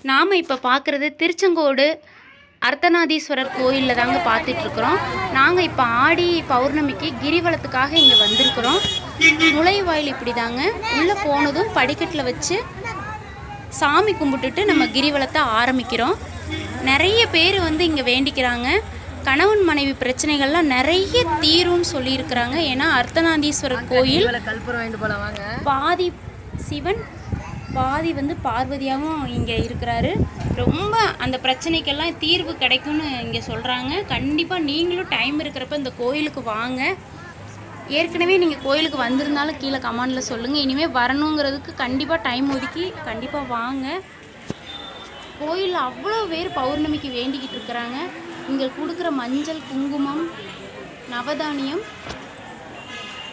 நாம் இப்போ பார்க்குறது திருச்செங்கோடு அர்த்தநாதீஸ்வரர் கோயிலில் தாங்க பார்த்துட்ருக்குறோம். நாங்கள் இப்போ ஆடி பௌர்ணமிக்கு கிரிவலத்துக்காக இங்கே வந்திருக்கிறோம். நுழைவாயில் இப்படி தாங்க. உள்ளே போனதும் படிக்கட்டில் வச்சு சாமி கும்பிட்டுட்டு நம்ம கிரிவலத்தை ஆரம்பிக்கிறோம். நிறைய பேர் வந்து இங்கே வேண்டிக்கிறாங்க. கணவன் மனைவி பிரச்சனைகள்லாம் நிறைய தீரும்னு சொல்லியிருக்கிறாங்க. ஏன்னா அர்த்தநாதீஸ்வரர் கோயில் பாதி சிவன் பாதி வந்து பார்வதியாகவும் இங்கே இருக்கிறாரு. ரொம்ப அந்த பிரச்சனைக்கெல்லாம் தீர்வு கிடைக்கும்னு இங்கே சொல்கிறாங்க. கண்டிப்பாக நீங்களும் டைம் இருக்கிறப்ப இந்த கோயிலுக்கு வாங்க. ஏற்கனவே நீங்கள் கோயிலுக்கு வந்திருந்தாலும் கீழே கமெண்டில் சொல்லுங்கள். இனிமேல் வரணுங்கிறதுக்கு கண்டிப்பாக டைம் ஒதுக்கி கண்டிப்பாக வாங்க. கோயிலில் அவ்வளோ பேர் பௌர்ணமிக்கு வேண்டிக்கிட்டு இருக்கிறாங்க. இங்கே கொடுக்குற மஞ்சள் குங்குமம் நவதானியம்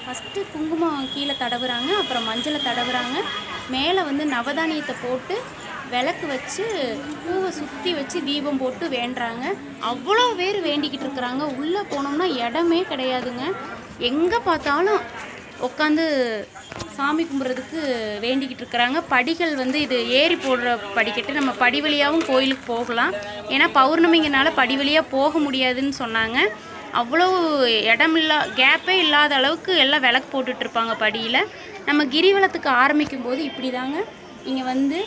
ஃபஸ்ட்டு குங்குமம் கீழே தடவுறாங்க, அப்புறம் மஞ்சளை தடவுறாங்க. மேலே வந்து நவதானியத்தை போட்டு விளக்கு வச்சு பூவை சுற்றி வச்சு தீபம் போட்டு வேண்டுறாங்க. அவ்வளோ பேர் வேண்டிக்கிட்டு இருக்கிறாங்க. உள்ளே போனோம்னா இடமே கிடையாதுங்க. எங்கே பார்த்தாலும் உட்காந்து சாமி கும்பிட்றதுக்கு வேண்டிக்கிட்டு இருக்கிறாங்க. படிகள் வந்து இது ஏறி போடுற படிக்கட்டு. நம்ம படி வழியாகவும் கோயிலுக்கு போகலாம். ஏன்னா பௌர்ணமிங்கனால படி வழியாக போக முடியாதுன்னு சொன்னாங்க. அவ்வளோ கேப்பே இல்லாத அளவுக்கு எல்லாம் விளக்கு போட்டுட்ருப்பாங்க படியில். நம்ம கிரிவலத்துக்கு ஆரம்பிக்கும் போது இப்படி தாங்க. இங்கே வந்து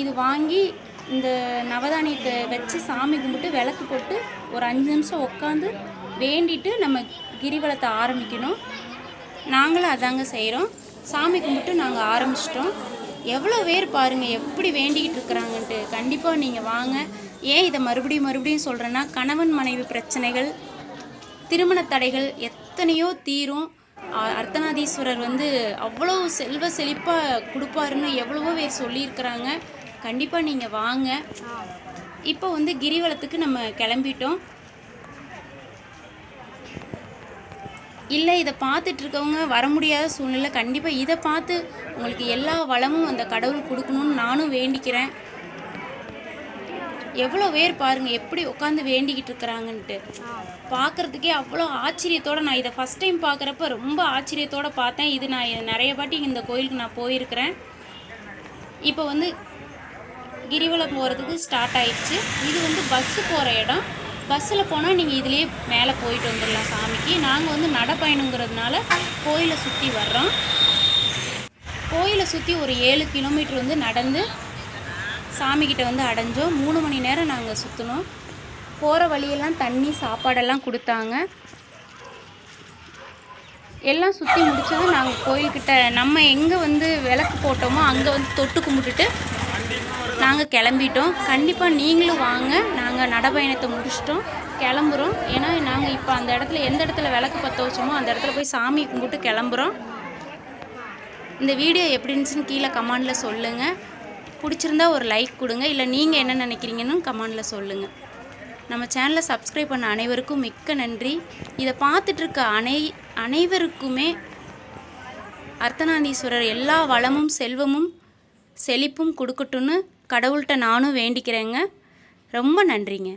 இது வாங்கி இந்த நவதானியத்தை வச்சு சாமி கும்பிட்டு விளக்கு போட்டு ஒரு 5 நிமிஷம் உட்காந்து வேண்டிட்டு நம்ம கிரிவலத்தை ஆரம்பிக்கணும். நாங்களும் அதாங்க செய்கிறோம். சாமி கும்பிட்டு நாங்கள் ஆரம்பிச்சிட்டோம். எவ்வளோ பேர் பாருங்கள் எப்படி வேண்டிக்கிட்டு இருக்கிறாங்கன்ட்டு. கண்டிப்பாக நீங்கள் வாங்க. ஏன் இதை மறுபடியும் சொல்கிறேன்னா, கணவன் மனைவி பிரச்சனைகள், திருமண தடைகள் எத்தனையோ தீரும். அர்த்தநாதீஸ்வரர் வந்து அவ்வளோ செல்வ செழிப்பாக கொடுப்பாருன்னு எவ்வளவோ பேர் சொல்லியிருக்கிறாங்க. கண்டிப்பாக நீங்கள் வாங்க. இப்போ வந்து கிரிவலத்துக்கு நம்ம கிளம்பிட்டோம். இல்லை இதை பார்த்துட்ருக்கவங்க வர முடியாத சூழ்நிலை, கண்டிப்பாக இதை பார்த்து உங்களுக்கு எல்லா வளமும் அந்த கடவுள் கொடுக்கணும்னு நானும் வேண்டிக்கிறேன். எவ்வளோ பேர் பாருங்கள் எப்படி உட்காந்து வேண்டிக்கிட்டு இருக்கிறாங்கன்ட்டு. பார்க்குறதுக்கே அவ்வளோ ஆச்சரியத்தோடு, நான் இதை ஃபஸ்ட் டைம் பார்க்குறப்ப ரொம்ப ஆச்சரியத்தோடு பார்த்தேன். இது நான் நிறைய வாட்டி இந்த கோயிலுக்கு நான் போயிருக்கிறேன். இப்போ வந்து கிரிவலம் போகிறதுக்கு ஸ்டார்ட் ஆயிடுச்சு. இது வந்து பஸ்ஸு போகிற இடம். பஸ்ஸில் போனால் நீங்கள் இதிலே மேலே போயிட்டு வந்துடலாம் சாமிக்கு. நாங்கள் வந்து நடைப்பயணங்கிறதுனால கோயிலை சுற்றி வர்றோம். கோயிலை சுற்றி ஒரு 7 கிலோமீட்டர் வந்து நடந்து சாமிக்கிட்ட வந்து அடைஞ்சோம். 3 மணி நேரம் நாங்கள் சுற்றினோம். போகிற வழியெல்லாம் தண்ணி சாப்பாடெல்லாம் கொடுத்தாங்க. எல்லாம் சுற்றி முடித்ததும் நாங்கள் கோயில்கிட்ட நம்ம எங்கே வந்து விளக்கு போட்டோமோ அங்கே வந்து தொட்டு கும்பிட்டுட்டு நாங்கள் கிளம்பிட்டோம். கண்டிப்பாக நீங்களும் வாங்க. நாங்கள் நடைப்பயணத்தை முடிச்சிட்டோம், கிளம்புறோம். ஏன்னா நாங்கள் இப்போ அந்த இடத்துல எந்த இடத்துல விளக்கு பற்ற வச்சோமோ அந்த இடத்துல போய் சாமி கும்பிட்டு கிளம்புறோம். இந்த வீடியோ எப்படி இருந்துச்சுன்னு கீழே கமெண்டில் சொல்லுங்கள். பிடிச்சிருந்தா ஒரு லைக் கொடுங்க. இல்லை நீங்கள் என்ன நினைக்கிறீங்கன்னு கமெண்டில் சொல்லுங்கள். நம்ம சேனலை சப்ஸ்கிரைப் பண்ண அனைவருக்கும் மிக்க நன்றி. இதை பார்த்துட்ருக்க அனைவருக்குமே அர்த்தநாதீஸ்வரர் எல்லா வளமும் செல்வமும் செழிப்பும் கொடுக்கட்டுன்னு கடவுள்கிட்ட நானும் வேண்டிக்கிறேங்க. ரொம்ப நன்றிங்க.